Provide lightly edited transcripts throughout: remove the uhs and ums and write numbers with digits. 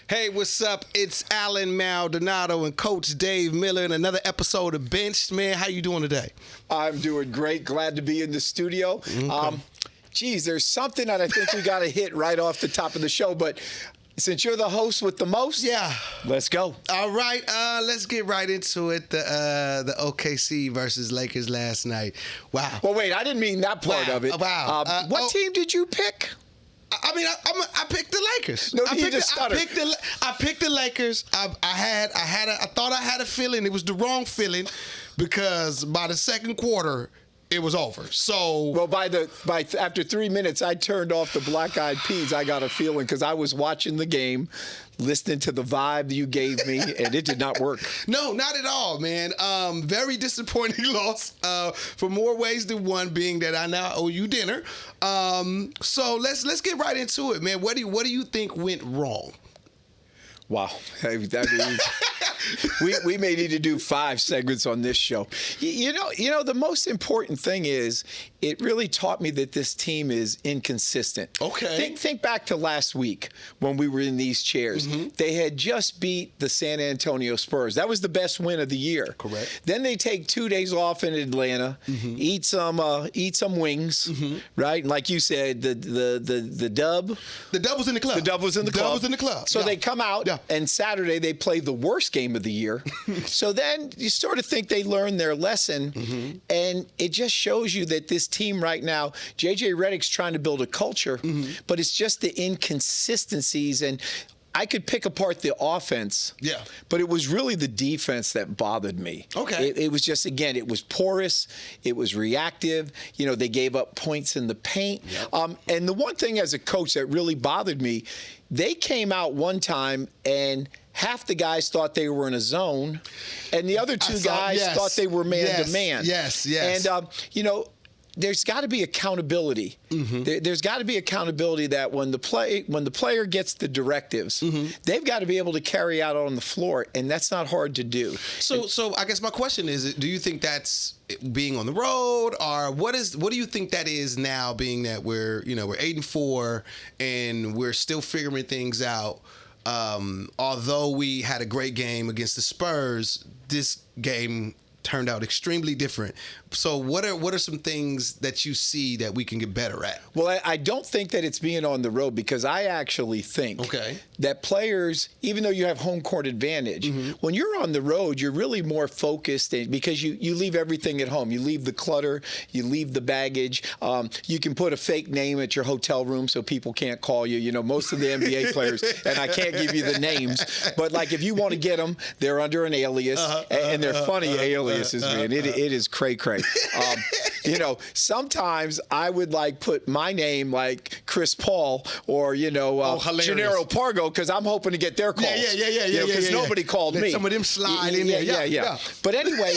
Hey, what's up? It's Allen Maldonado and Coach Dave Miller in another episode of Benched. Man, how you doing today? I'm doing great. Glad to be in the studio. Okay. There's something that I think we got to hit right off the top of the show, but since you're the host with the most, Yeah. let's go. All right, let's get right into it. The OKC versus Lakers last night. Wow. Well, wait, I didn't mean that part Wow. of it. Wow. What team did you pick? I mean, I picked the Lakers. No, I you picked just stuttered. I picked the Lakers. I thought I had a feeling. It was the wrong feeling because by the second quarter, it was over. So Well, after 3 minutes, I turned off the Black Eyed Peas. I got a feeling because I was watching the game, listening to the vibe you gave me, and it did not work. No, not at all, man. Very disappointing loss for more ways than one, being that I now owe you dinner. So let's get right into it, man. What do you think went wrong? Wow. We may need to do 5 segments on this show. You know, the most important thing is it really taught me that this team is inconsistent. Okay. Think back to last week when we were in these chairs. Mm-hmm. They had just beat the San Antonio Spurs. That was the best win of the year. Correct. Then they take 2 days off in Atlanta, eat some wings, right? And like you said, the dub. The dub was in the club. The dub was in the club. Dub was in the club. So Yeah. they come out, Yeah. and Saturday they play the worst game of the year. So then you sort of think they learned their lesson, and it just shows you that this team right now, JJ Redick's trying to build a culture, but it's just the inconsistencies. And I could pick apart the offense, Yeah. but it was really the defense that bothered me. Okay. It was just, again, it was porous. It was reactive. You know, they gave up points in the paint. Yep. And the one thing as a coach that really bothered me, they came out one time and half the guys thought they were in a zone, and the other two guys thought they were man-to-man. Yes. And, there's got to be accountability. There's got to be accountability that when the player gets the directives, they've got to be able to carry out on the floor, and that's not hard to do. So I guess my question is, do you think that's being on the road, or what do you think that is now, being that we're 8-4 and we're still figuring things out? Although we had a great game against the Spurs, this game turned out extremely different. So what are some things that you see that we can get better at? Well, I don't think that it's being on the road, because I actually think that players, even though you have home court advantage, when you're on the road, you're really more focused because you leave everything at home. You leave the clutter, you leave the baggage. You can put a fake name at your hotel room so people can't call you. You know, most of the NBA players, and I can't give you the names, but like if you want to get them, they're under an alias, and they're funny aliases, man. It is cray-cray. Sometimes I would put my name like Chris Paul or Gennaro Pargo, because I'm hoping to get their calls. Yeah. Because nobody called me. Some of them slide in there. Yeah. But anyway,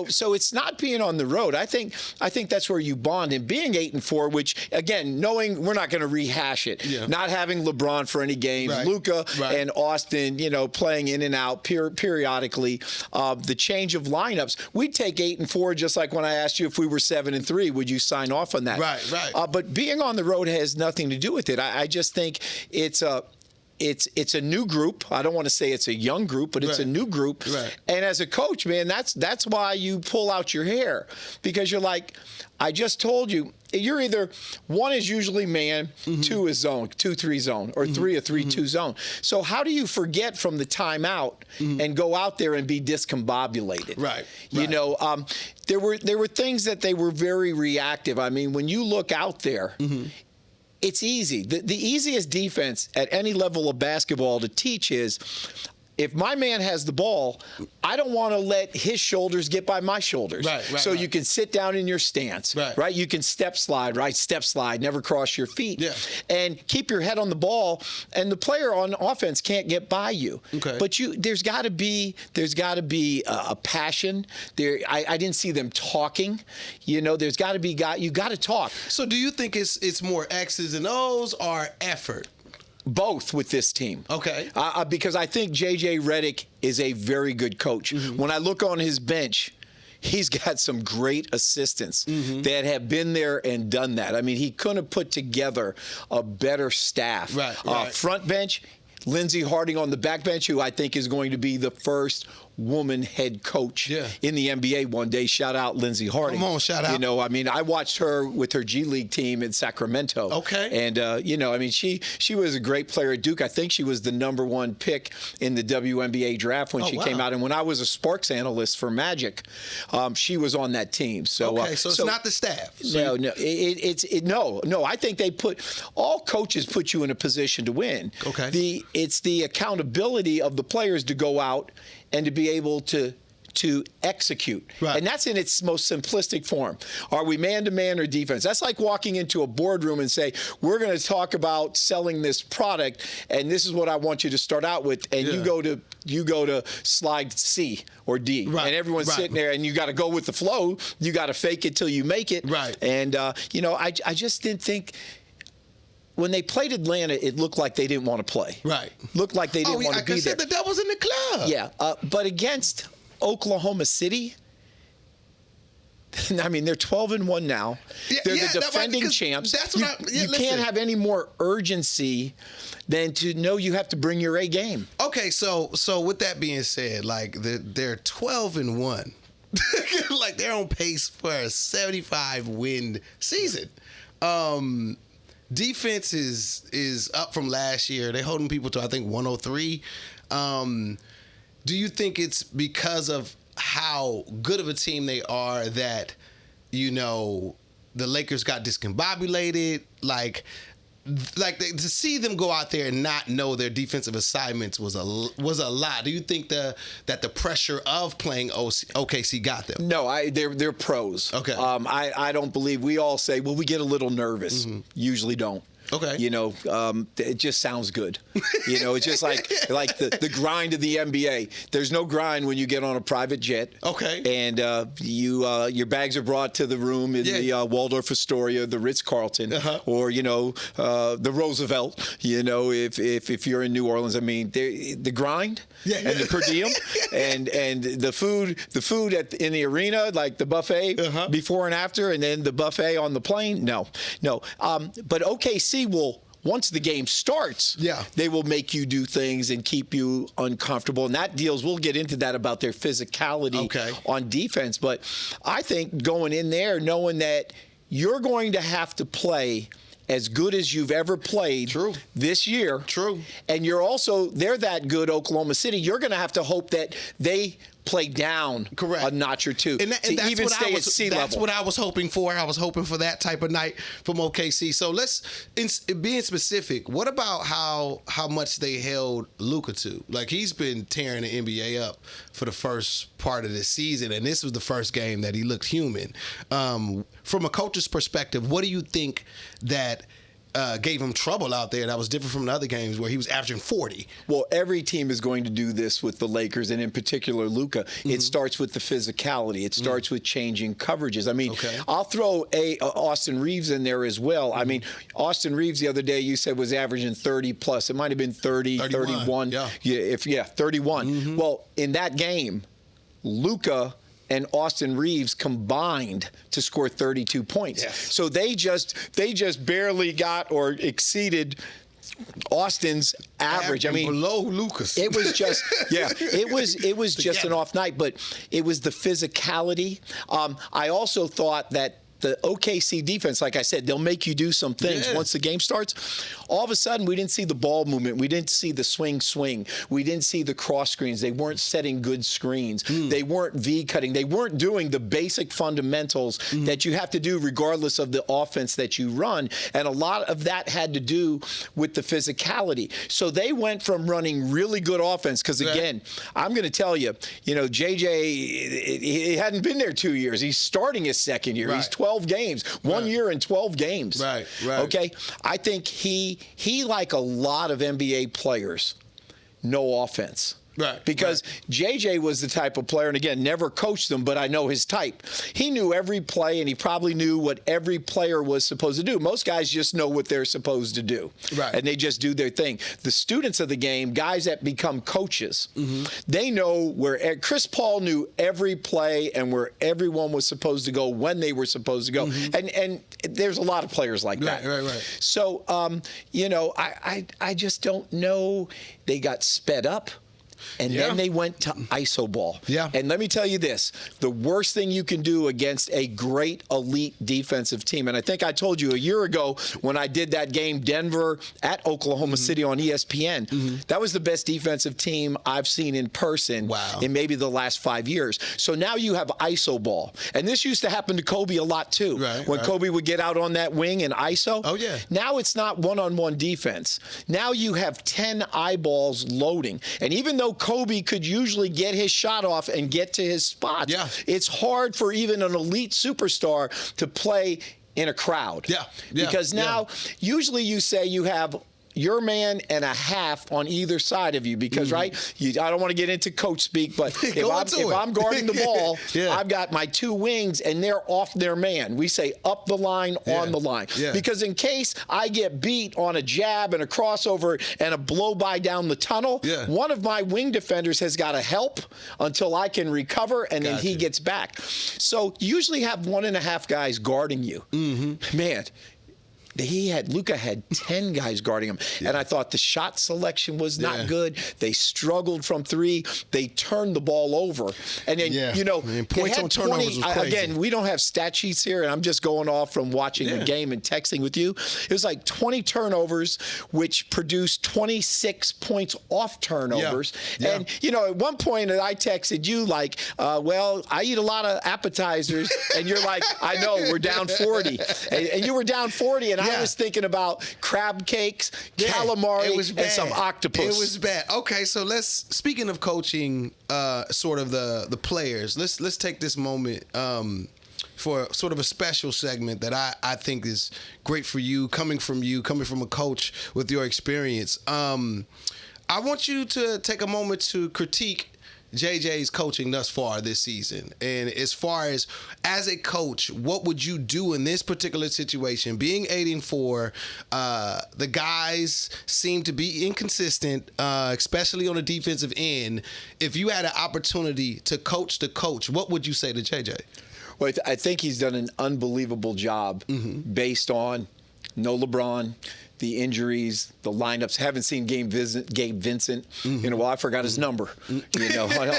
so it's not being on the road. I think that's where you bond. And being 8-4, which again, knowing we're not going to rehash it, not having LeBron for any games, Luka and Austin, playing in and out periodically, the change of lineups. We'd take 8-4, just like when I asked you if we were 7-3, would you sign off on that? Right. But being on the road has nothing to do with it. I just think it's a new group. I don't want to say it's a young group, but it's a new group. Right. And as a coach, man, that's why you pull out your hair, because you're like, I just told you, you're either, 1 is usually man, 2 is zone, 2-3 zone, or 3 a 3-2 zone. So how do you forget from the timeout and go out there and be discombobulated? Right. There were things that they were very reactive. I mean, when you look out there, it's easy. The easiest defense at any level of basketball to teach is, if my man has the ball, I don't want to let his shoulders get by my shoulders. So you can sit down in your stance, right? You can step slide, Step slide, never cross your feet. And keep your head on the ball, and the player on offense can't get by you. But there's got to be a passion. I didn't see them talking. There's got to be you got to talk. So do you think it's more X's and O's or effort? Both with this team. Okay. Because I think JJ Redick is a very good coach. When I look on his bench, he's got some great assistants that have been there and done that. I mean, he couldn't have put together a better staff. Right. Front bench, Lindsey Harding on the backbench, who I think is going to be the first woman head coach in the NBA one day. Shout out Lindsey Harding. Come on, shout out. You know, I mean, I watched her with her G League team in Sacramento. Okay. And, you know, I mean, she was a great player at Duke. I think she was the #1 pick in the WNBA draft when she came out. And when I was a Sparks analyst for Magic, she was on that team. So, so it's not the staff. No. No. I think they all coaches put you in a position to win. Okay. It's the accountability of the players to go out and to be able to execute. Right. And that's in its most simplistic form. Are we man-to-man or defense? That's like walking into a boardroom and say, we're going to talk about selling this product, and this is what I want you to start out with, and you go to slide C or D. Right. And everyone's sitting there, and you got to go with the flow. You got to fake it till you make it. Right. And, you know, I just didn't think – when they played Atlanta, it looked like they didn't want to play. Right. Looked like they didn't want to be there. The devil's in the club. Yeah, but against Oklahoma City, I mean, they're 12-1 now. They're the defending champs. You can't have any more urgency than to know you have to bring your A game. Okay, so with that being said, like they're 12-1. Like they're on pace for a 75-win season. Defense is up from last year. They're holding people to, I think, 103. Do you think it's because of how good of a team they are that, you know, the Lakers got discombobulated? Like to see them go out there and not know their defensive assignments was a lot. Do you think that the pressure of playing OKC got them? No, they're pros. Okay. I don't believe, we all say, well, we get a little nervous. Mm-hmm. Usually don't. Okay. You know, it just sounds good. You know, it's just like the grind of the NBA. There's no grind when you get on a private jet. Okay. And your bags are brought to the room in the Waldorf Astoria, the Ritz-Carlton, or, you know, the Roosevelt. You know, if you're in New Orleans, I mean, the grind and the per diem and the food in the arena, like the buffet before and after, and then the buffet on the plane. No. But OKC will, once the game starts, they will make you do things and keep you uncomfortable. And that we'll get into that about their physicality on defense. But I think going in there knowing that you're going to have to play as good as you've ever played this year. True. And they're that good, Oklahoma City. You're going to have to hope that they play down a notch or two to even stay at sea level. That's what I was hoping for. I was hoping for that type of night from OKC. So being specific, what about how much they held Luka to? Like, he's been tearing the NBA up for the first part of the season, and this was the first game that he looked human. From a coach's perspective, what do you think that gave him trouble out there that was different from the other games where he was averaging 40? Well, every team is going to do this with the Lakers, and in particular Luka. It starts with the physicality. It starts with changing coverages. I mean, I'll throw Austin Reeves in there as well. I mean, Austin Reeves the other day you said was averaging 30 plus. It might have been 30, 31. 31. Well, in that game, Luka and Austin Reeves combined to score 32 points. So they just barely got or exceeded Austin's average. I mean, below Lucas. It was just it was just an off night, but it was the physicality. I also thought that the OKC defense, like I said, they'll make you do some things once the game starts. All of a sudden, we didn't see the ball movement. We didn't see the swing. We didn't see the cross screens. They weren't setting good screens. They weren't V-cutting. They weren't doing the basic fundamentals that you have to do regardless of the offense that you run. And a lot of that had to do with the physicality. So they went from running really good offense, because, again, I'm going to tell you, you know, JJ, he hadn't been there 2 years. He's starting his second year. He's 12 games, 1 year and 12 games. Right. Okay. I think he like a lot of NBA players, no offense. Right. Because JJ was the type of player, and again, never coached him, but I know his type. He knew every play, and he probably knew what every player was supposed to do. Most guys just know what they're supposed to do. Right. And they just do their thing. The students of the game, guys that become coaches, they know where Chris Paul knew every play and where everyone was supposed to go when they were supposed to go. And there's a lot of players like that. Right. So, I just don't know. They got sped up. And then they went to iso ball. Yeah. And let me tell you this, the worst thing you can do against a great elite defensive team, and I think I told you a year ago when I did that game, Denver at Oklahoma City on ESPN, that was the best defensive team I've seen in person in maybe the last 5 years. So now you have iso ball. And this used to happen to Kobe a lot too. When Kobe would get out on that wing and iso. Oh, yeah. Now it's not one-on-one defense. Now you have 10 eyeballs loading. And even though Kobe could usually get his shot off and get to his spots, it's hard for even an elite superstar to play in a crowd. Because now, usually you say you have your man and a half on either side of you because, I don't want to get into coach speak, but if I'm guarding the ball, I've got my two wings and they're off their man. We say up the line, on the line. Because in case I get beat on a jab and a crossover and a blow by down the tunnel, one of my wing defenders has got to help until I can recover and then he gets back. So you usually have 1.5 guys guarding you. Man. Luka had 10 guys guarding him. And I thought the shot selection was not good. They struggled from three. They turned the ball over. And then, points on turnovers was crazy. Again, we don't have stat sheets here, and I'm just going off from watching the game and texting with you. It was like 20 turnovers, which produced 26 points off turnovers. And, at one point I texted you like, I eat a lot of appetizers. And you're like, I know, we're down 40. And you were down 40, and I was thinking about crab cakes, calamari, and some octopus. It was bad. Okay, so speaking of coaching, sort of the players, let's take this moment for sort of a special segment that I think is great for you, coming from a coach with your experience. I want you to take a moment to critique JJ's coaching thus far this season. And as far as a coach, what would you do in this particular situation? Being 8-4, the guys seem to be inconsistent, especially on the defensive end. If you had an opportunity to coach the coach, what would you say to JJ? Well, I think he's done an unbelievable job based on no LeBron, the injuries, the lineups. Haven't seen Gabe Vincent. I forgot his number, on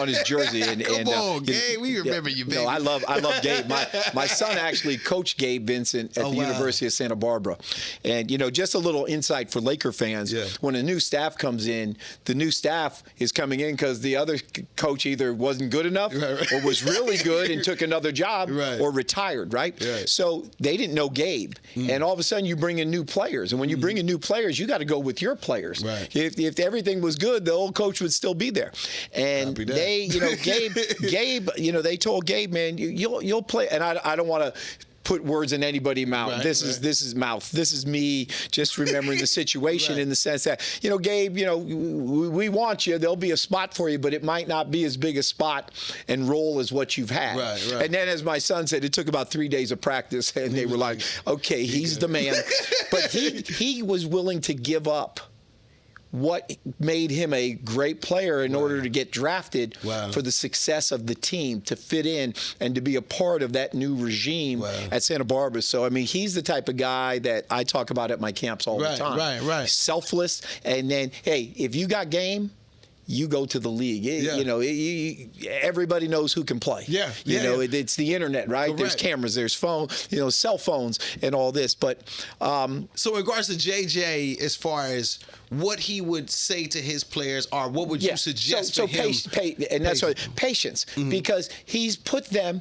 his jersey. Come on, Gabe, we remember you, baby. No, I love Gabe. My son actually coached Gabe Vincent at the University of Santa Barbara. And, just a little insight for Laker fans. When a new staff comes in, the new staff is coming in because the other coach either wasn't good enough or was really good and took another job or retired, So they didn't know Gabe. And all of a sudden you bring in new players. And when you bring in new players, you got to go with your players. If everything was good, the old coach would still be there. And they, Gabe, they told Gabe, man, you'll play. And I don't want to put words in anybody's mouth. This is mouth. This is me just remembering the situation in the sense that, Gabe, we want you. There'll be a spot for you, but it might not be as big a spot and role as what you've had. And then, as my son said, it took about 3 days of practice, and they were like, okay, he's the man. But he was willing to give up what made him a great player in order to get drafted for the success of the team, to fit in and to be a part of that new regime at Santa Barbara. So, he's the type of guy that I talk about at my camps all the time. Selfless. And then, hey, if you got game, you go to the league. Everybody knows who can play. It's the internet, right? There's cameras, there's phones, cell phones and all this. But so in regards to JJ, as far as what he would say to his players, or what would you suggest for him? And that's what patience, because he's put them.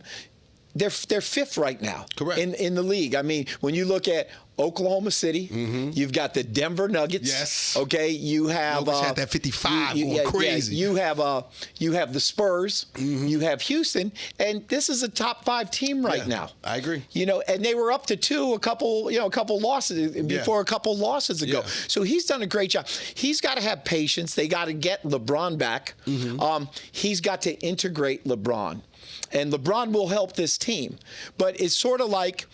they're fifth right now. Correct. In the league. I mean, when you look at Oklahoma City, you've got the Denver Nuggets. Yes. Okay. You have had that 55 going crazy. You have the Spurs. You have Houston, and this is a top 5 team right now. I agree. And they were up to 2 a couple losses before a couple losses ago. Yeah. So he's done a great job. He's got to have patience. They got to get LeBron back. He's got to integrate LeBron. And LeBron will help this team. But it's sort of like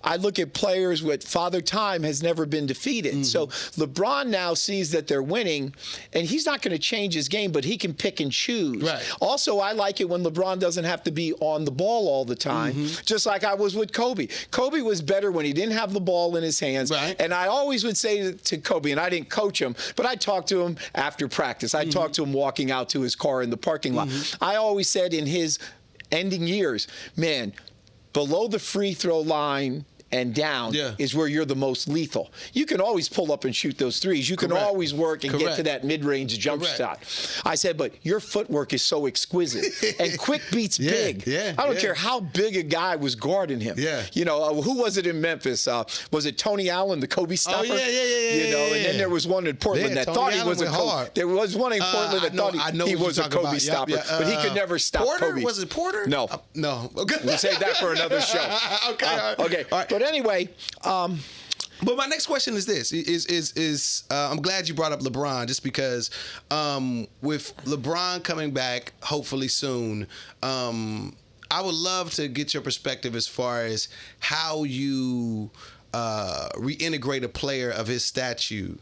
I look at players with Father Time has never been defeated. So LeBron now sees that they're winning, and he's not going to change his game, but he can pick and choose. Right. Also, I like it when LeBron doesn't have to be on the ball all the time, just like I was with Kobe. Kobe was better when he didn't have the ball in his hands. Right. And I always would say to Kobe, and I didn't coach him, but I talked to him after practice. I talked to him walking out to his car in the parking lot. I always said in his ending years, man, below the free throw line and down is where you're the most lethal. You can always pull up and shoot those threes. You can always work and get to that mid-range jump shot. I said, but your footwork is so exquisite. And quick beats big. I don't care how big a guy was guarding him. Who was it in Memphis? Was it Tony Allen, the Kobe stopper? Oh, yeah. And then there was one in Portland that thought he was a Kobe. There was one in Portland that thought he was a Kobe stopper, but he could never stop Kobe. Was it Porter? No. No. Okay. We'll save that for another show. Okay. Okay. All right. But anyway, but my next question is this: I'm glad you brought up LeBron, just because with LeBron coming back hopefully soon, I would love to get your perspective as far as how you reintegrate a player of his stature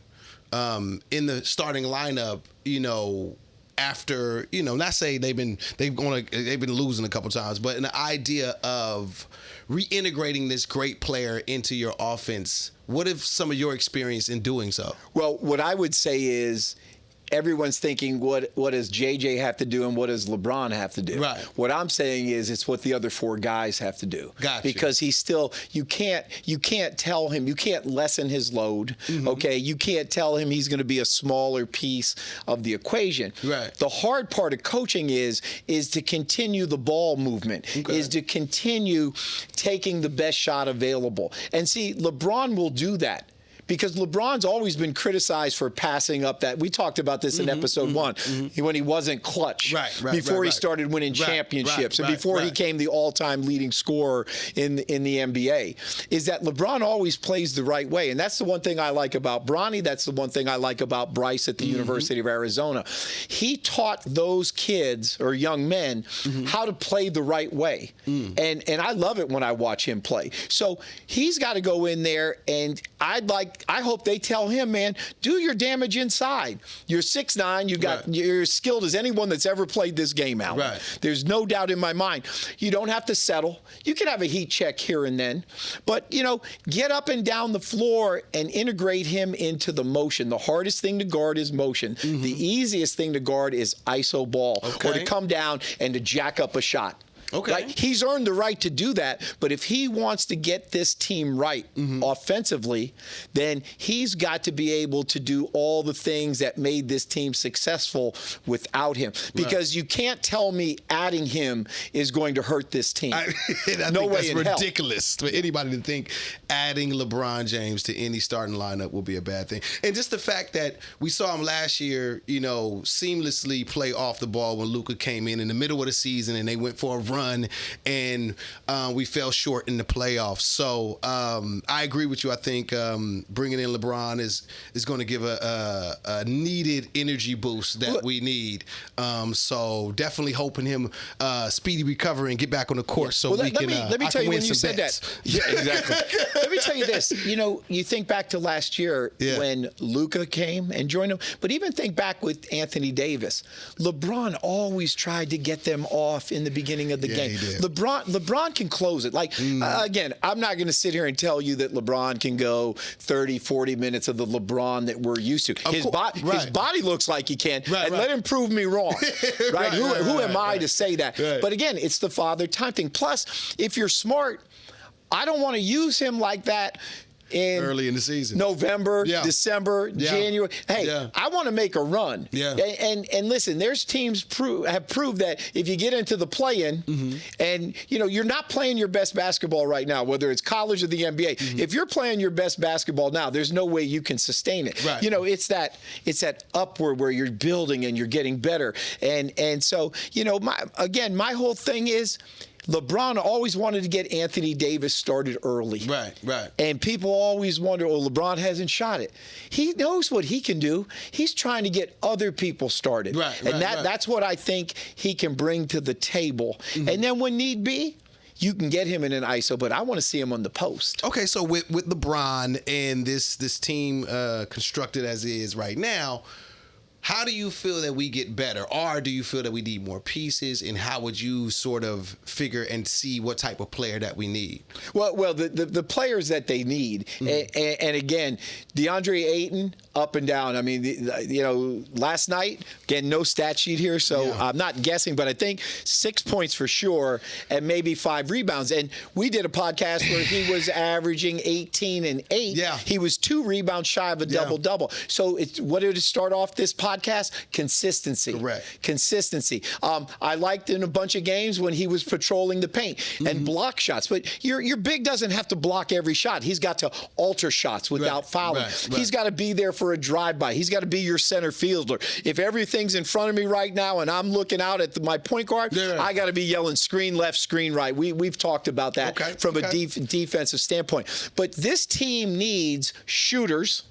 in the starting lineup. After not say they've been losing a couple times, but an idea of reintegrating this great player into your offense. What is some of your experience in doing so? Well, what I would say is everyone's thinking, what does JJ have to do and what does LeBron have to do? Right. What I'm saying is it's what the other 4 guys have to do. Gotcha. Because he's still, you can't tell him, you can't lessen his load, okay? You can't tell him he's going to be a smaller piece of the equation. Right. The hard part of coaching is to continue the ball movement, is to continue taking the best shot available. And see, LeBron will do that. Because LeBron's always been criticized for passing up that. We talked about this in episode 1 when he wasn't clutch. Before he started winning championships and before he became the all-time leading scorer in the NBA. Is that LeBron always plays the right way. And that's the one thing I like about Bronny. That's the one thing I like about Bryce at the University of Arizona. He taught those kids or young men how to play the right way. And I love it when I watch him play. So he's got to go in there, and I hope they tell him, man, do your damage inside. You're 6'9", you're as skilled as anyone that's ever played this game, Allen. Right. There's no doubt in my mind. You don't have to settle. You can have a heat check here and then. But, get up and down the floor and integrate him into the motion. The hardest thing to guard is motion. The easiest thing to guard is iso ball or to come down and to jack up a shot. Okay. Right? He's earned the right to do that, but if he wants to get this team right offensively, then he's got to be able to do all the things that made this team successful without him. Because you can't tell me adding him is going to hurt this team. I no think way that's in ridiculous for anybody to think adding LeBron James to any starting lineup will be a bad thing. And just the fact that we saw him last year, seamlessly play off the ball when Luka came in the middle of the season and they went for a run and we fell short in the playoffs. So I agree with you. I think bringing in LeBron is going to give a needed energy boost that we need. So definitely hoping him speedy recovery and get back on the court let me tell you when you said that. Yeah, exactly. Let me tell you this. You think back to last year when Luka came and joined him, but even think back with Anthony Davis. LeBron always tried to get them off in the beginning of the game. LeBron can close it. Again, I'm not going to sit here and tell you that LeBron can go 30, 40 minutes of the LeBron that we're used to. His body looks like he can, let him prove me wrong. Who am I to say that? But again, it's the father time thing. Plus, if you're smart, I don't want to use him like that in early in the season. November, December, January. Hey, I want to make a run. Yeah. And listen, there's teams have proved that if you get into the play-in and, you're not playing your best basketball right now, whether it's college or the NBA. If you're playing your best basketball now, there's no way you can sustain it. Right. It's that upward where you're building and you're getting better. And so, my whole thing is LeBron always wanted to get Anthony Davis started early. Right. And people always wonder, LeBron hasn't shot it. He knows what he can do. He's trying to get other people started. That's what I think he can bring to the table. And then when need be, you can get him in an ISO, but I want to see him on the post. Okay, so with LeBron and this team constructed as it is right now, how do you feel that we get better? Or do you feel that we need more pieces? And how would you sort of figure and see what type of player that we need? Well, the players that they need, and again, DeAndre Ayton, up and down. I mean, last night, again, no stat sheet here, so I'm not guessing, but I think 6 points for sure and maybe 5 rebounds. And we did a podcast where he was averaging 18 and 8. Yeah. He was 2 rebounds shy of a double-double. So what did it start off this podcast? Consistency. Correct. Consistency. I liked in a bunch of games when he was patrolling the paint and block shots. But your big doesn't have to block every shot. He's got to alter shots without fouling. He's got to be there for a drive-by. He's got to be your center fielder. If everything's in front of me right now and I'm looking out at my point guard, I got to be yelling screen left, screen right. We've talked about that from a defensive standpoint. But this team needs shooters.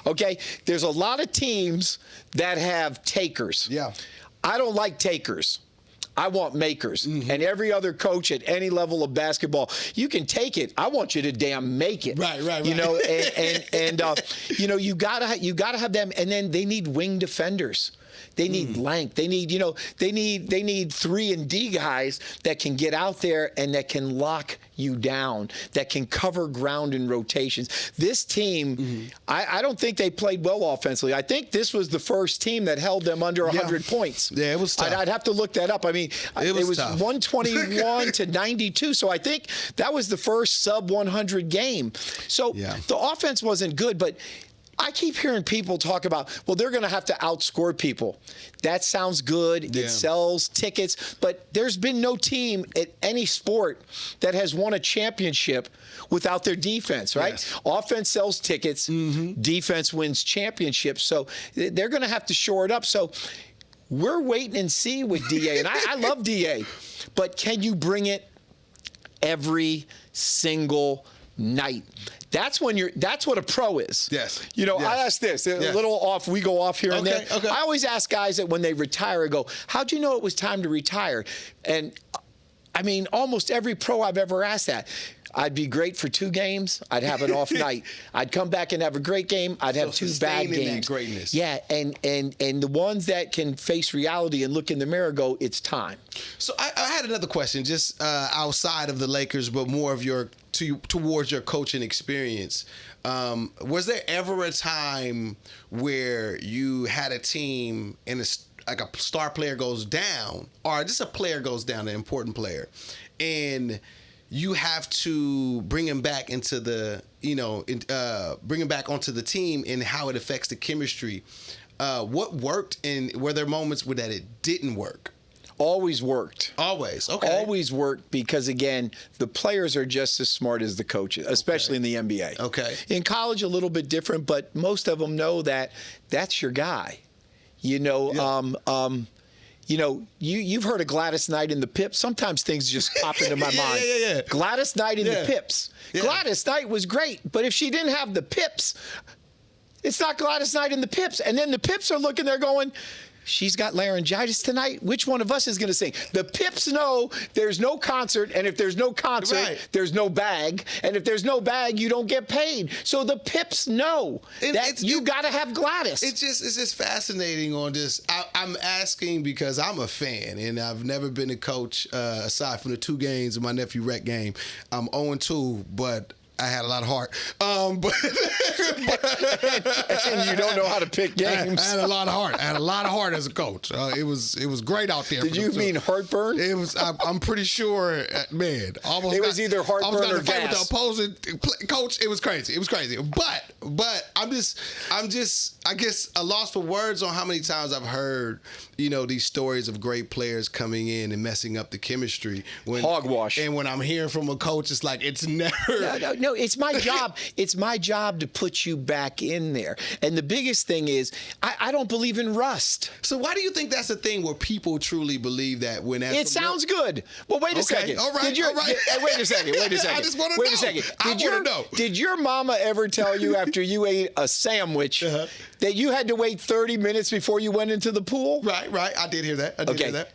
Okay? There's a lot of teams that have takers. Yeah. I don't like takers. I want makers. And every other coach at any level of basketball, you can take it. I want you to damn make it. Right. You gotta have them. And then they need wing defenders. They need length. They need 3 and D guys that can get out there and that can lock you down, that can cover ground in rotations. This team, I don't think they played well offensively. I think this was the first team that held them under 100 points. Yeah, it was tough. I'd have to look that up. I mean, it was tough. 121 to 92. So I think that was the first sub 100 game. So the offense wasn't good, but I keep hearing people talk about, they're going to have to outscore people. That sounds good. It sells tickets. But there's been no team at any sport that has won a championship without their defense, right? Yes. Offense sells tickets. Defense wins championships. So they're going to have to shore it up. So we're waiting and see with DA. And I love DA. But can you bring it every single night? That's what a pro is. Yes. I ask this, a little off, we go off here and there. Okay. I always ask guys that when they retire, I go, how'd you know it was time to retire? And I mean, almost every pro I've ever asked that. I'd be great for 2 games. I'd have an off night. I'd come back and have a great game. I'd have 2 bad games. That greatness. Yeah, and the ones that can face reality and look in the mirror go, it's time. So I had another question, just outside of the Lakers, but more of towards your coaching experience. Was there ever a time where you had a team and a star player goes down, or just a player goes down, an important player, and you have to bring him back into the, bring him back onto the team and how it affects the chemistry? What worked, and were there moments where that it didn't work? Always worked. Always, okay. Always worked because, again, the players are just as smart as the coaches, especially in the NBA. Okay. In college, a little bit different, but most of them know that that's your guy. You've heard of Gladys Knight in the Pips. Sometimes things just pop into my mind. Yeah. Gladys Knight in the Pips. Yeah. Gladys Knight was great, but if she didn't have the Pips, it's not Gladys Knight in the Pips. And then the Pips are looking there going, she's got laryngitis tonight. Which one of us is going to sing? The Pips know there's no concert, and if there's no concert, there's no bag. And if there's no bag, you don't get paid. So the Pips know that you got to have Gladys. It's just fascinating on this. I'm asking because I'm a fan, and I've never been a coach aside from the 2 games of my nephew Rec game. I'm 0-2, but I had a lot of heart. But and you don't know how to pick games. I had a lot of heart. I had a lot of heart as a coach. It was great out there. Did you mean heartburn? It was. I'm pretty sure, man. Almost. It was either heartburn or gas. With the opposing coach. It was crazy. But I guess a loss for words on how many times I've heard, these stories of great players coming in and messing up the chemistry. Hogwash. And when I'm hearing from a coach, it's like it's never. No, it's my job. It's my job to put you back in there. And the biggest thing is, I don't believe in rust. So why do you think that's a thing where people truly believe that when it sounds good? Well, wait a second. All right. Wait a second. I just want to know. Wait a second. I want to know. Did your mama ever tell you after you ate a sandwich that you had to wait 30 minutes before you went into the pool? Right. I did hear that. I did hear that.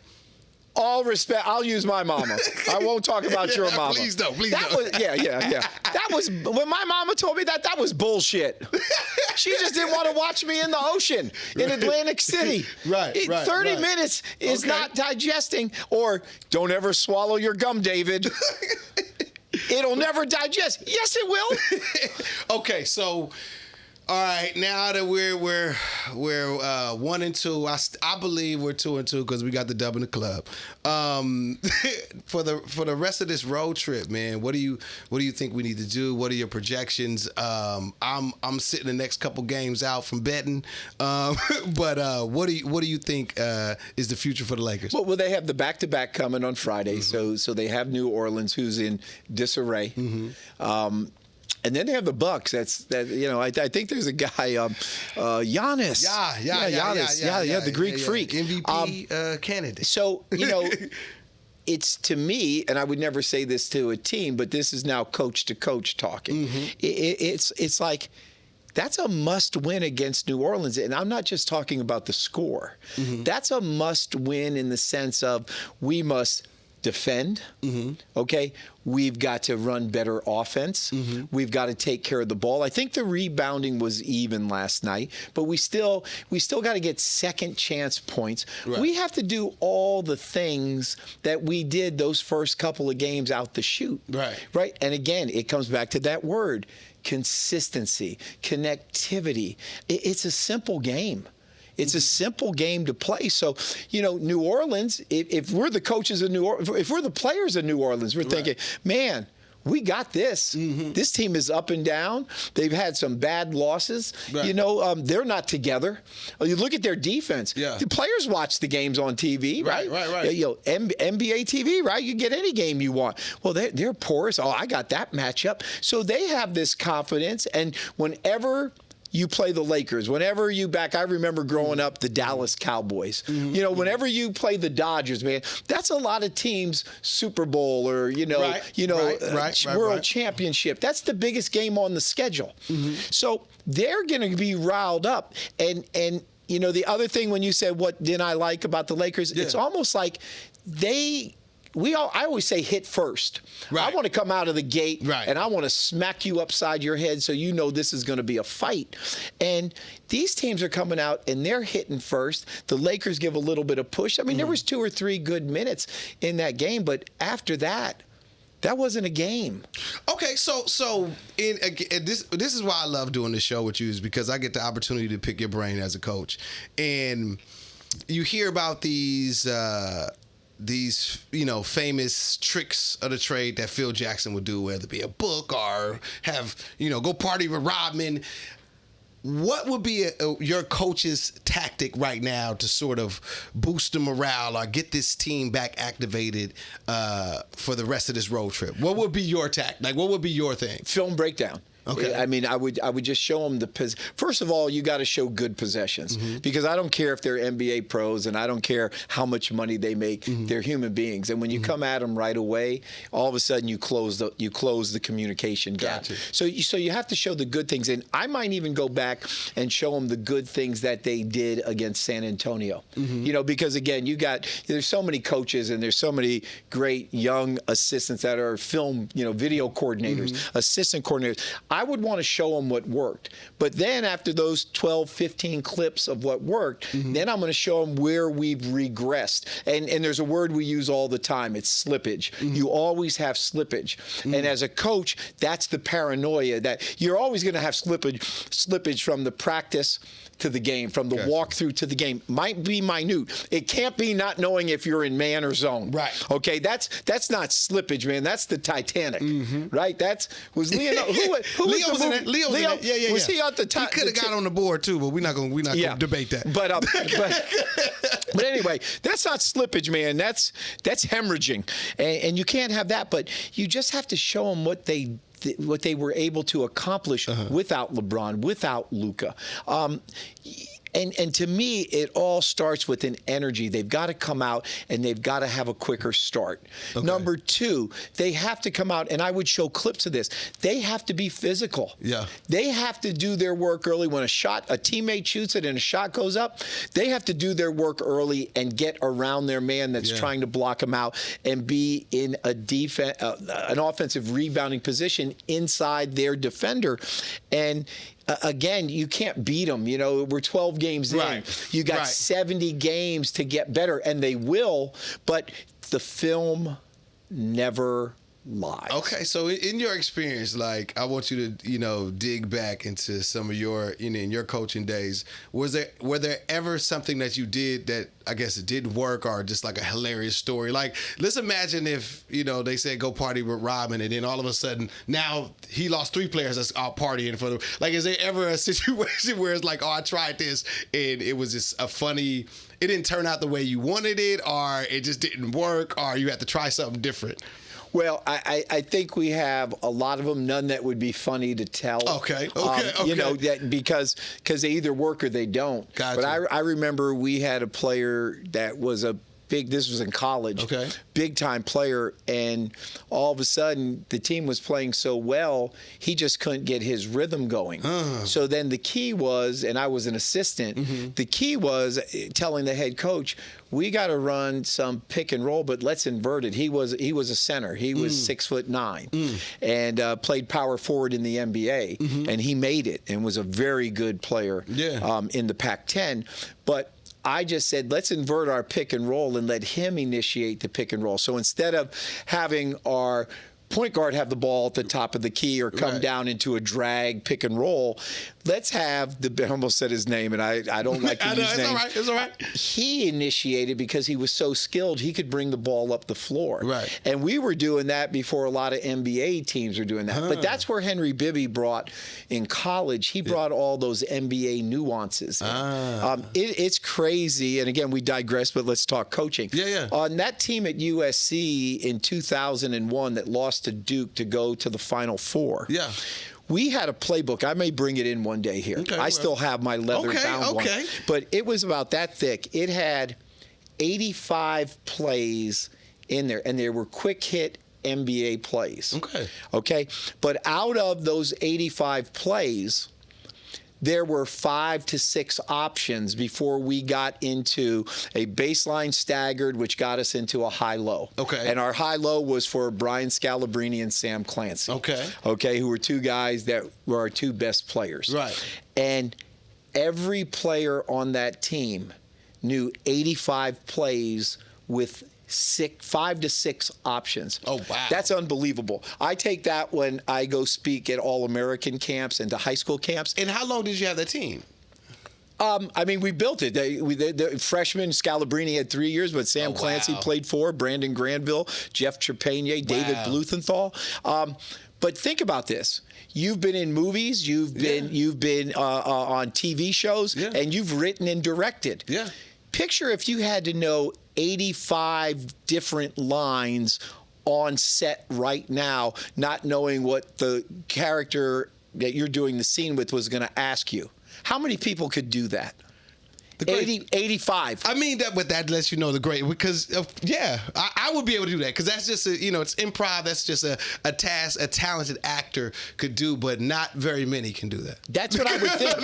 All respect, I'll use my mama. I won't talk about your mama. Please don't. Yeah. That was, when my mama told me that was bullshit. She just didn't want to watch me in the ocean in Atlantic City. Right. 30 minutes is not digesting, or don't ever swallow your gum, David. It'll never digest. Yes, it will. Okay, so... All right, now that we're 1-2, I believe we're 2-2 because we got the dub in the club. For the rest of this road trip, man, what do you think we need to do? What are your projections? I'm sitting the next couple games out from betting, but what do you think is the future for the Lakers? Well, they have the back-to-back coming on Friday, so they have New Orleans, who's in disarray. And then they have the Bucks. I think there's a guy, Giannis. Yeah, the Greek freak, MVP candidate. So it's, to me, and I would never say this to a team, but this is now coach to coach talking. It's like, that's a must-win against New Orleans. And I'm not just talking about the score. That's a must-win in the sense of we must defend, okay? We've got to run better offense. We've got to take care of the ball. I think the rebounding was even last night, but we still got to get second chance points. Right. We have to do all the things that we did those first couple of games out the chute. Right? And again, it comes back to that word, consistency, connectivity. It's a simple game. It's a simple game to play. So, New Orleans, if we're the coaches of New Orleans, if we're the players of New Orleans, we're thinking, man, we got this. This team is up and down. They've had some bad losses. Right. They're not together. You look at their defense. Yeah. The players watch the games on TV, right? Right. NBA TV, right? You get any game you want. Well, they're porous. Oh, I got that matchup. So they have this confidence, and whenever you play the Lakers, whenever I remember growing up, the Dallas Cowboys. Whenever you play the Dodgers, man, that's a lot of teams Super Bowl or World Championship. That's the biggest game on the schedule. So they're going to be riled up. And the other thing, when you said what didn't I like about the Lakers, it's almost like I always say hit first. Right. I want to come out of the gate and I want to smack you upside your head so you know this is going to be a fight. And these teams are coming out and they're hitting first. The Lakers give a little bit of push. I mean, there was 2 or 3 good minutes in that game, but after that wasn't a game. Okay, so this is why I love doing this show with you, is because I get the opportunity to pick your brain as a coach. And you hear about these famous tricks of the trade that Phil Jackson would do, whether it be a book or have, go party with Rodman. What would be your coach's tactic right now to sort of boost the morale or get this team back activated for the rest of this road trip? What would be your tactic? Like, what would be your thing? Film breakdown. Okay. I mean, I would just show them first of all, you got to show good possessions, because I don't care if they're NBA pros and I don't care how much money they make. They're human beings, and when you come at them right away, all of a sudden you close the communication gap. Gotcha. So you have to show the good things, and I might even go back and show them the good things that they did against San Antonio. Because again, there's so many coaches and there's so many great young assistants that are film, video coordinators, assistant coordinators. I would want to show them what worked. But then after those 12, 15 clips of what worked, then I'm going to show them where we've regressed. And there's a word we use all the time. It's slippage. You always have slippage. And as a coach, that's the paranoia that you're always going to have slippage from the practice to the game, from the walkthrough to the game. Might be minute. It can't be not knowing if you're in man or zone. Right. Okay, that's not slippage, man. That's the Titanic. Right? Was Leo who Leo was in it. Leo was in it. Yeah. Was he on the top? He could have got on the board too, but we're not gonna debate that. But anyway, that's not slippage, man. That's hemorrhaging, and you can't have that. But you just have to show them what they were able to accomplish without LeBron, without Luka. And to me, it all starts with an energy. They've got to come out and they've got to have a quicker start. Okay. Number two, they have to come out, and I would show clips of this. They have to be physical. Yeah. They have to do their work early. When a teammate shoots it and a shot goes up, they have to do their work early and get around their man that's trying to block them out and be in an offensive rebounding position inside their defender. And again, you can't beat them. You know, we're 12 games in. You got 70 games to get better, and they will, but the film never lies. Okay, so in your experience, like, I want you to, dig back into some of your, in your coaching days. Were there ever something that you did that I guess it didn't work, or just like a hilarious story? Like, let's imagine if, they said go party with Robin, and then all of a sudden now he lost 3 players that's out partying for them. Like, is there ever a situation where it's like, oh, I tried this and it was just it didn't turn out the way you wanted it, or it just didn't work, or you had to try something different? Well, I think we have a lot of them, none that would be funny to tell. Okay. Because they either work or they don't. Gotcha. But I remember we had a player that was this was in college, big-time player, and all of a sudden the team was playing so well, he just couldn't get his rhythm going. So then the key was, and I was an assistant, the key was telling the head coach, we got to run some pick and roll, but let's invert it. He was a center. He was 6'9", and played power forward in the NBA, and he made it and was a very good player in the Pac-10. But I just said, let's invert our pick and roll and let him initiate the pick and roll. So instead of having our point guard have the ball at the top of the key or come down into a drag pick and roll, let's have I almost said his name, and I don't like to use names. It's all right. He initiated because he was so skilled, he could bring the ball up the floor. Right. And we were doing that before a lot of NBA teams were doing that. But that's where Henry Bibby brought, in college, he brought all those NBA nuances. It's crazy. And again, we digress, but let's talk coaching. On that team at USC in 2001 that lost to Duke to go to the Final Four. We had a playbook. I may bring it in one day here. I still have my leather-bound one. But it was about that thick. It had 85 plays in there, and they were quick-hit NBA plays. Okay? But out of those 85 plays, there were 5 to 6 options before we got into a baseline staggered, which got us into a high-low. And our high-low was for Brian Scalabrine and Sam Clancy. Who were 2 guys that were our 2 best players. And every player on that team knew 85 plays with 5 to 6 options. Oh, wow. That's unbelievable. I take that when I go speak at All-American camps and to high school camps. And how long did you have that team? I mean, we built it. The freshman Scalabrine had 3 years, but Sam Clancy played 4, Brandon Granville, Jeff Trepanier, David Bluthenthal. But think about this. You've been in movies, you've been on TV shows, and you've written and directed. Picture if you had to know 85 different lines on set right now, not knowing what the character that you're doing the scene with was going to ask you. How many people could do that? 85. I mean but that lets you know the great because I would be able to do that because that's just it's improv. That's just a task a talented actor could do, but not very many can do that. That's what I would think.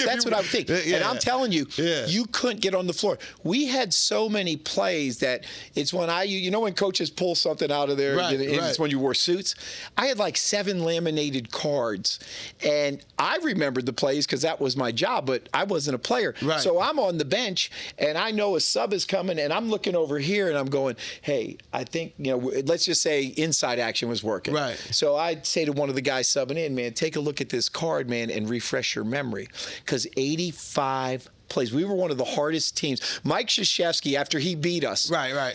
That's what I would think. And I'm telling you, you couldn't get on the floor. We had so many plays that it's when when coaches pull something out of there, it's when you wore suits. I had like 7 laminated cards, and I remembered the plays because that was my job, but I wasn't a player. Right. So I'm on the bench, and I know a sub is coming, and I'm looking over here, and I'm going, hey, I think, let's just say inside action was working. Right. So I'd say to one of the guys subbing in, man, take a look at this card, man, and refresh your memory. Because 85 plays. We were one of the hardest teams. Mike Krzyzewski, after he beat us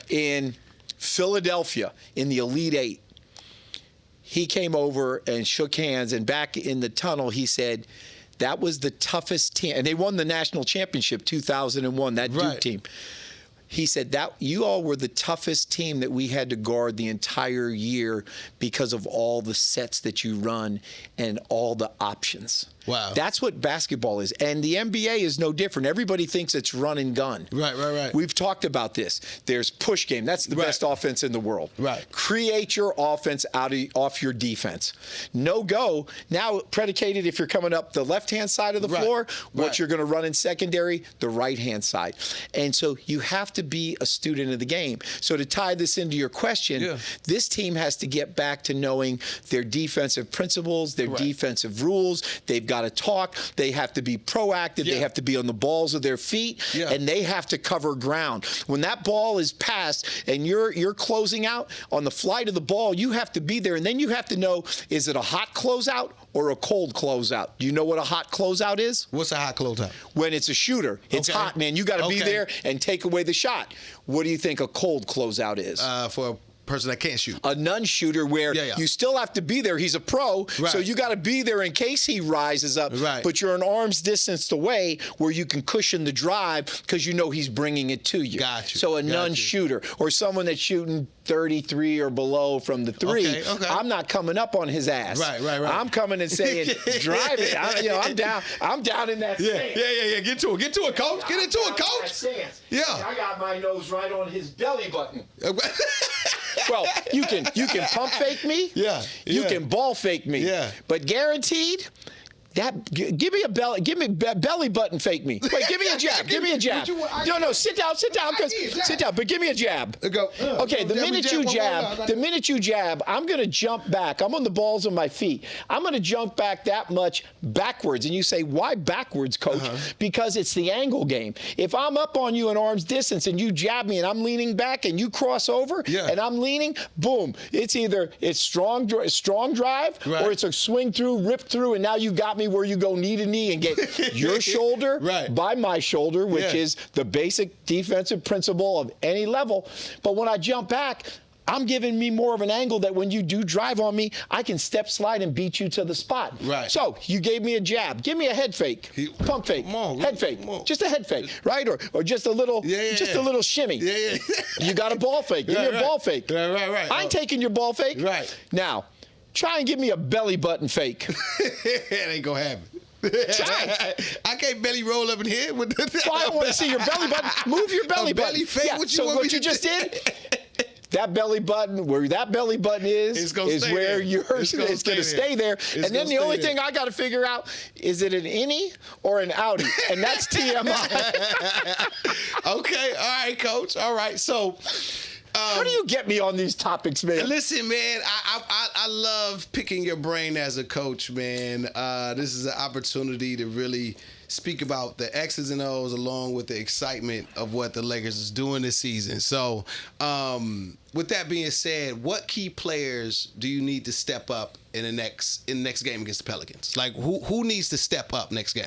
in Philadelphia in the Elite Eight, he came over and shook hands, and back in the tunnel, he said, that was the toughest team. And they won the national championship 2001, that Duke team. He said that you all were the toughest team that we had to guard the entire year because of all the sets that you run and all the options. Wow. That's what basketball is. And the NBA is no different. Everybody thinks it's run and gun. Right. We've talked about this. There's push game. That's the best offense in the world. Right. Create your offense off your defense. No go. Now predicated if you're coming up the left-hand side of the floor, what you're going to run in secondary, the right-hand side. And so you have to be a student of the game. So to tie this into your question, this team has to get back to knowing their defensive principles, their defensive rules. They've got to talk. They have to be proactive. They have to be on the balls of their feet, and they have to cover ground. When that ball is passed and you're closing out on the flight of the ball, you have to be there, and then you have to know, is it a hot closeout or a cold closeout? Do you know what a hot closeout is? What's a hot closeout? When it's a shooter. It's hot, man. You got to be there and take away the shot. What do you think a cold closeout is? For a person that can't shoot. A non-shooter where you still have to be there. He's a pro, so you got to be there in case he rises up. But you're an arm's distance away where you can cushion the drive because you know he's bringing it to you. Got you. So a non-shooter or someone that's shooting 33 or below from the three, I'm not coming up on his ass. Right. I'm coming and saying, drive it. I'm down in that stance. Yeah. Get to it, coach. Get into it, coach. Yeah. I got my nose right on his belly button. Well, you can pump fake me. You can ball fake me. But guaranteed, give me belly button fake me. Wait, give me a jab. Give me a jab. No, sit down, sit down. But give me a jab. Okay, the minute you jab, I'm gonna jump back. I'm on the balls of my feet. I'm gonna jump back that much backwards. And you say, why backwards, coach? Because it's the angle game. If I'm up on you in arm's distance and you jab me and I'm leaning back and you cross over and I'm leaning, boom. It's either strong drive or it's a swing through, rip through, and now you got me where you go knee to knee and get your shoulder by my shoulder, which is the basic defensive principle of any level. But when I jump back, I'm giving me more of an angle that when you do drive on me, I can step, slide, and beat you to the spot. So you gave me a jab. Give me a head fake, pump fake, head fake, just a head fake, right? Or just a little, a little shimmy. You got a ball fake. Give me a ball fake. I ain't taking your ball fake. Now, try and give me a belly button fake. It ain't gonna happen. Try. I can't belly roll up in here with the Well, I don't want to see your belly button. Move your belly button. Belly fake. What you just did? That belly button, where that belly button is where it's going to stay there. And then the only thing I got to figure out is it an innie or an outie, and that's TMI. Okay, all right, coach. All right, so. How do you get me on these topics, man? Listen, man, I love picking your brain as a coach, man. This is an opportunity to really speak about the X's and O's along with the excitement of what the Lakers is doing this season. So, with that being said, what key players do you need to step up in the next game against the Pelicans? Like, who needs to step up next game?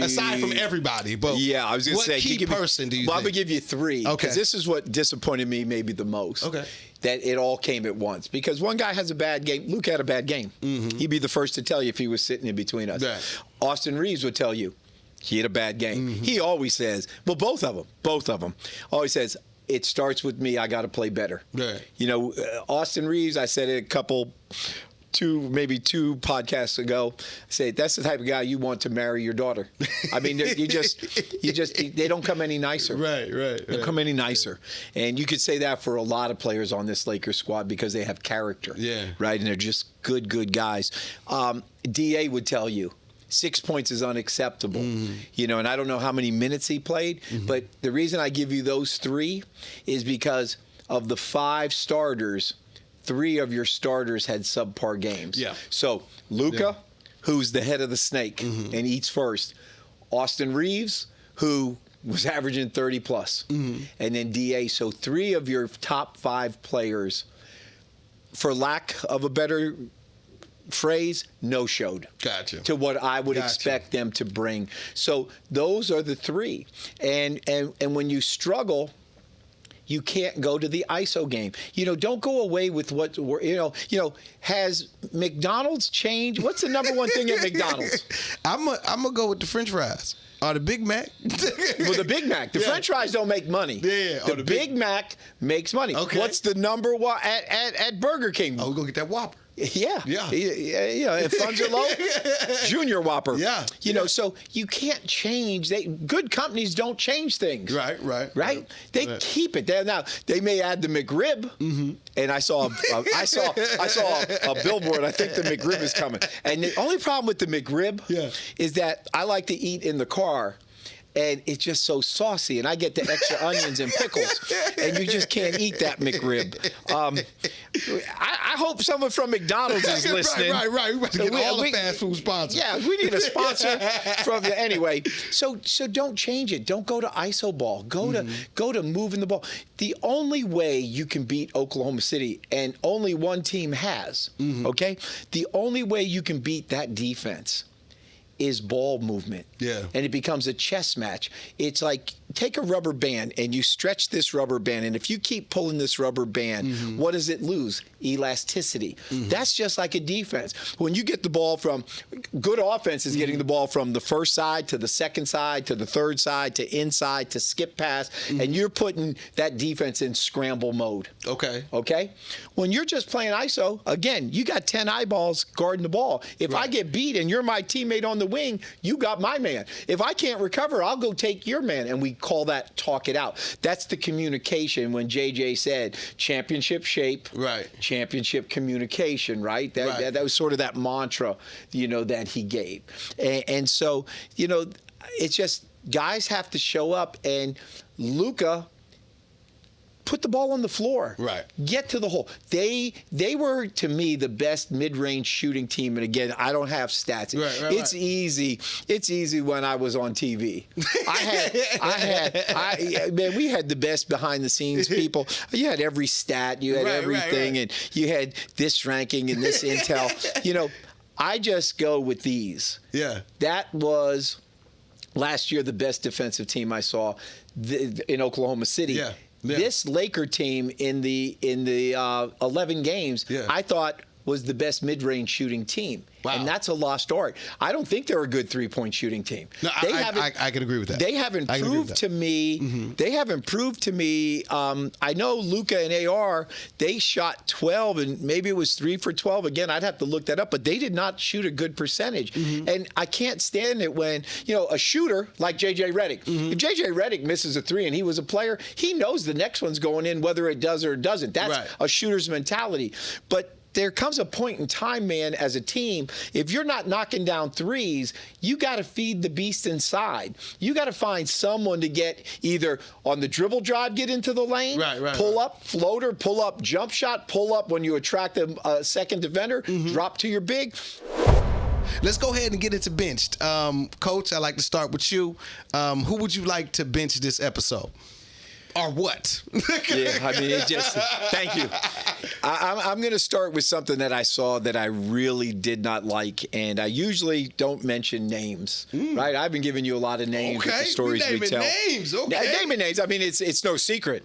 Aside from everybody, but I was going to say, what key person do you think? I'm going to give you three. Okay. Because this is what disappointed me maybe the most. Okay. That it all came at once. Because one guy has a bad game. Luka had a bad game. He'd be the first to tell you if he was sitting in between us. Austin Reeves would tell you he had a bad game. He always says, well, both of them, always says, it starts with me. I got to play better. You know, Austin Reeves, I said it a couple maybe two podcasts ago, say that's the type of guy you want to marry your daughter. I mean, they don't come any nicer. Right. They don't come any nicer. And you could say that for a lot of players on this Lakers squad because they have character. Yeah. Right? And they're just good guys. DA would tell you 6 points is unacceptable. You know, and I don't know how many minutes he played, but the reason I give you those three is because of the 5 starters, 3 of your starters had subpar games. Yeah. So Luka, who's the head of the snake and eats first. Austin Reeves, who was averaging 30 plus. And then DA. So 3 of your top 5 players, for lack of a better phrase, no-showed. Gotcha. To what I would expect them to bring. So those are the 3. And when you struggle, you can't go to the ISO game. You know, don't go away with what, you know, has McDonald's changed? What's the number one thing at McDonald's? I'm gonna go with the French fries. Or the Big Mac. Well, the Big Mac. The French fries don't make money. Yeah. The Big Mac makes money. Okay. What's the number one at Burger King? Oh, we're gonna get that Whopper. Yeah. Yeah. If funds are low, Junior Whopper. Yeah. You know, so you can't change. Good companies don't change things. Right. They keep it there. Now they may add the McRib, and I saw a billboard. I think the McRib is coming. And the only problem with the McRib is that I like to eat in the car. And it's just so saucy, and I get the extra onions and pickles, and you just can't eat that McRib. I hope someone from McDonald's is listening. Right. We get all the fast food sponsors. Yeah, we need a sponsor from the anyway. So don't change it. Don't go to ISO ball. Go to moving the ball. The only way you can beat Oklahoma City, and only one team has, okay? The only way you can beat that defense is ball movement. Yeah. And it becomes a chess match. It's like, take a rubber band and you stretch this rubber band, and if you keep pulling this rubber band, what does it lose? Elasticity. That's just like a defense. When you get the ball from, good offense is getting the ball from the first side to the second side to the third side to inside to skip pass, and you're putting that defense in scramble mode. Okay. When you're just playing ISO, again, you got 10 eyeballs guarding the ball. If I get beat and you're my teammate on the wing, you got my man. If I can't recover, I'll go take your man. And we call that talk it out. That's the communication when JJ said championship shape, championship communication, right? That was sort of that mantra, you know, that he gave. And so, you know, it's just guys have to show up, and Luka put the ball on the floor. Right. Get to the hole. They were, to me, the best mid-range shooting team. And again, I don't have stats. It's easy. It's easy when I was on TV. Man, we had the best behind-the-scenes people. You had every stat. You had everything. And you had this ranking and this intel. You know, I just go with these. Yeah. That was last year the best defensive team I saw in Oklahoma City. Yeah. This Laker team in the 11 games, I thought was the best mid-range shooting team. Wow. And that's a lost art. I don't think they're a good three-point shooting team. No, I can agree with that. They haven't proved to me. They haven't proved to me. I know Luka and AR, they shot 12, and maybe it was 3 for 12. Again, I'd have to look that up, but they did not shoot a good percentage. And I can't stand it when, you know, a shooter like JJ Redick, if JJ Redick misses a 3 and he was a player, he knows the next one's going in whether it does or it doesn't. That's a shooter's mentality. But there comes a point in time, man, as a team, if you're not knocking down threes, you got to feed the beast inside. You got to find someone to get either on the dribble drive, get into the lane, pull up, floater, pull up, jump shot, pull up when you attract a second defender, drop to your big. Let's go ahead and get into benched. Coach, I'd like to start with you. Who would you like to bench this episode? Or what? Yeah, I mean, it just, thank you. I'm going to start with something that I saw that I really did not like, and I usually don't mention names, right? I've been giving you a lot of names with the stories we tell. Names, okay. Naming names. I mean, it's no secret.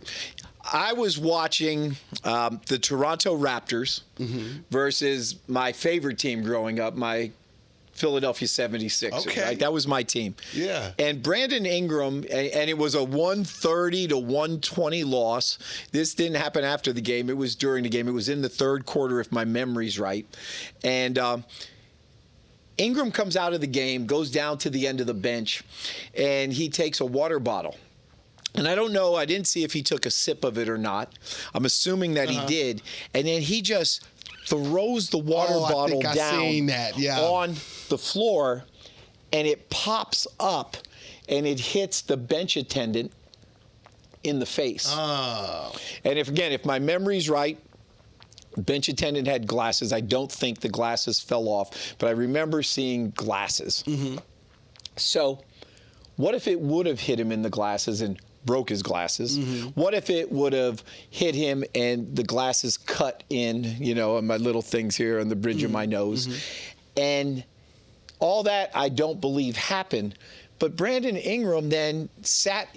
I was watching the Toronto Raptors versus my favorite team growing up, my Philadelphia 76ers. Okay. Right? That was my team. Yeah. And Brandon Ingram, and it was a 130 to 120 loss. This didn't happen after the game. It was during the game. It was in the third quarter, if my memory's right. And Ingram comes out of the game, goes down to the end of the bench, and he takes a water bottle. And I don't know, I didn't see if he took a sip of it or not. I'm assuming that he did. And then he just throws the water bottle down on the floor, and it pops up, and it hits the bench attendant in the face. Oh. And if my memory's right, bench attendant had glasses. I don't think the glasses fell off, but I remember seeing glasses. Mm-hmm. So what if it would have hit him in the glasses and broke his glasses? Mm-hmm. What if it would have hit him and the glasses cut in, on my little things here on the bridge of my nose? Mm-hmm. And all that I don't believe happened. But Brandon Ingram then sat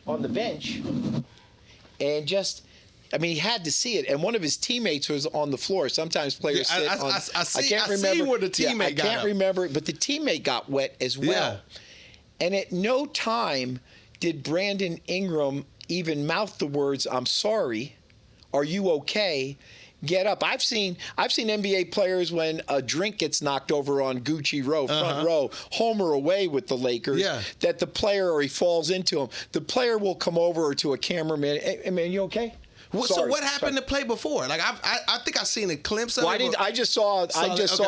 on the bench and he had to see it. And one of his teammates was on the floor. Sometimes players sit on. I can't remember where the teammate got I can't remember it, but the teammate got wet as well. Yeah. And at no time did Brandon Ingram even mouth the words, "I'm sorry, are you okay?" Get up. I've seen NBA players when a drink gets knocked over on Gucci Row, front row, home or away with the Lakers, that the player, or he falls into him, the player will come over to a cameraman, "Hey man, you okay?" So what happened to play before? Like I think I've seen a glimpse of it. I just saw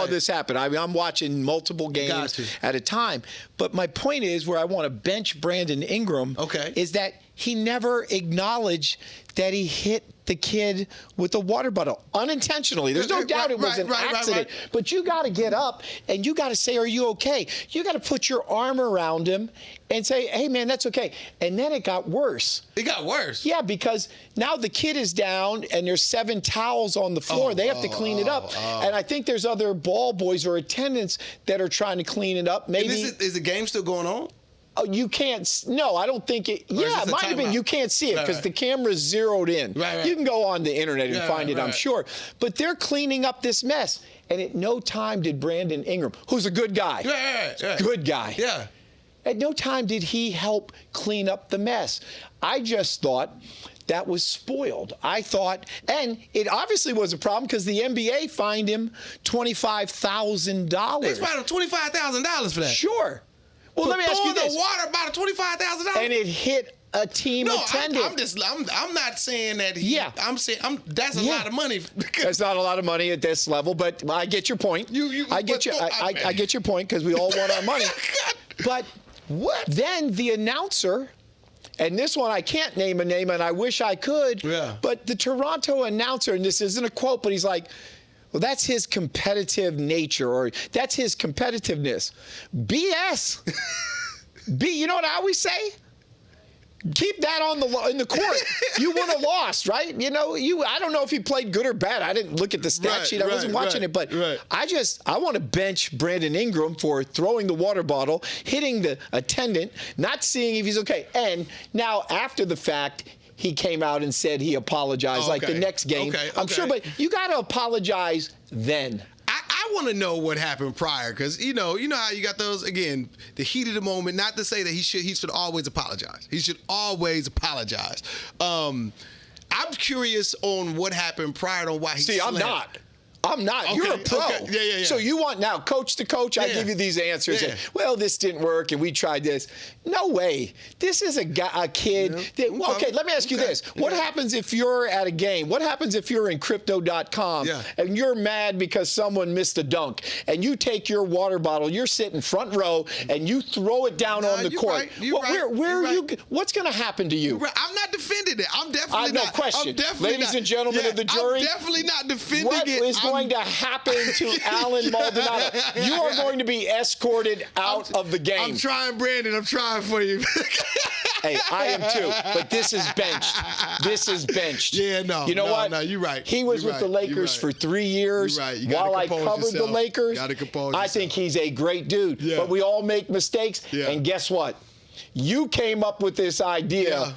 this happen. I'm watching multiple games at a time. But my point is, where I want to bench Brandon Ingram is that he never acknowledged that he hit the kid with a water bottle unintentionally. There's no doubt it was an accident. But you got to get up and you got to say, "Are you okay?" You got to put your arm around him and say, "Hey, man, that's okay." And then it got worse. It got worse? Yeah, because now the kid is down and there's 7 towels on the floor. They have to clean it up. And I think there's other ball boys or attendants that are trying to clean it up. Maybe is the game still going on? Oh, you can't. No, I don't think it. Yeah, it might have been. You can't see it because the camera's zeroed in. You can go on the internet and find it, I'm sure. But they're cleaning up this mess. And at no time did Brandon Ingram, who's a good guy, good guy, at no time did he help clean up the mess. I just thought that was spoiled. I thought, and it obviously was a problem because the NBA fined him $25,000. They fined him $25,000 for that? Sure. Well, let me ask you this. The water bottle, $25,000, and it hit a team attendant. I'm not saying that. I'm saying that's a lot of money. That's not a lot of money at this level, but I get your point. I get your point because we all want our money. But then the announcer, and this one I can't name a name, and I wish I could. But the Toronto announcer, and this isn't a quote, but he's like, "Well, that's his competitive nature, or that's his competitiveness." BS. You know what I always say? Keep that in the court. You would have lost, right? I don't know if he played good or bad. I didn't look at the stat sheet. I wasn't watching it, but I want to bench Brandon Ingram for throwing the water bottle, hitting the attendant, not seeing if he's okay. And now after the fact, he came out and said he apologized, like the next game. I'm sure, but you got to apologize then. I want to know what happened prior, because you know how you got those, again, the heat of the moment. Not to say that he should always apologize. He should always apologize. I'm curious on what happened prior to why he slept. I'm not. Okay, you're a pro. Okay. Yeah. So you want now, coach to coach, I give you these answers. And, well, this didn't work, and we tried this. No way. This is a kid. Okay, let me ask you this. What happens if you're at a game? What happens if you're in crypto.com and you're mad because someone missed a dunk, and you take your water bottle, you're sitting front row, and you throw it down on the court? What's going to happen to you? I'm not defending it. I'm definitely not. No question. Ladies and gentlemen of the jury. I'm definitely not defending it. What is going to happen to Allen Maldonado? You are going to be escorted out of the game. I'm trying, Brandon. I'm trying for you. Hey, I am too. But this is benched. This is benched. Yeah, no. You know what? No, you're right. He was with the Lakers for 3 years. You're right. While I covered the Lakers, I think he's a great dude. But we all make mistakes. And guess what? You came up with this idea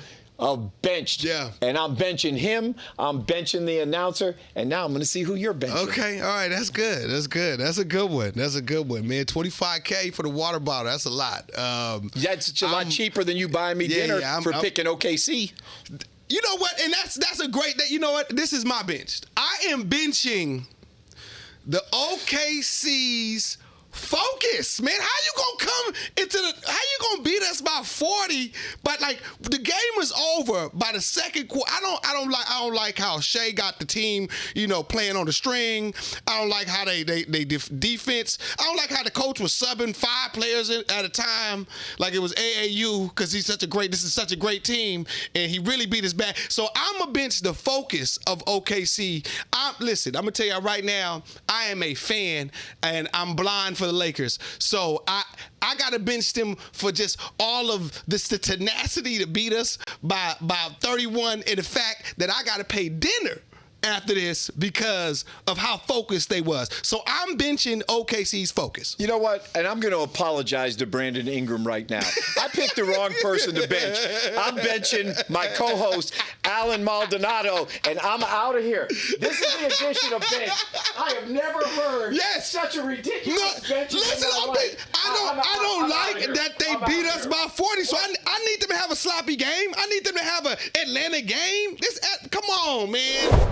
benched. Yeah. And I'm benching him. I'm benching the announcer. And now I'm going to see who you're benching. Okay, all right, that's good. That's good. That's a good one. That's a good one, man. $25K for the water bottle. That's a lot. That's a lot cheaper than you buying me dinner for picking OKC. You know what? And that's a great. You know what? This is my bench. I am benching the OKC's focus, man. How you gonna come into how you gonna beat us by 40? But like the game was over by the second quarter. I don't like how Shea got the team, playing on the string. I don't like how they defense. I don't like how the coach was subbing 5 players at a time, like it was AAU, because this is such a great team, and he really beat us back. So I'm gonna bench the focus of OKC. Listen, I'm gonna tell you right now, I am a fan, and I'm blind for the Lakers. So I got to bench them for just all of the tenacity to beat us by 31, and the fact that I got to pay dinner after this because of how focused they was. So I'm benching OKC's focus. You know what? And I'm going to apologize to Brandon Ingram right now. I picked the wrong person to bench. I'm benching my co-host, Allen Maldonado, and I'm out of here. This is the edition of Bench. I have never heard such a ridiculous bench. Listen, I don't like that they beat us by 40, so I need them to have a sloppy game. I need them to have an Atlanta game. Come on, man.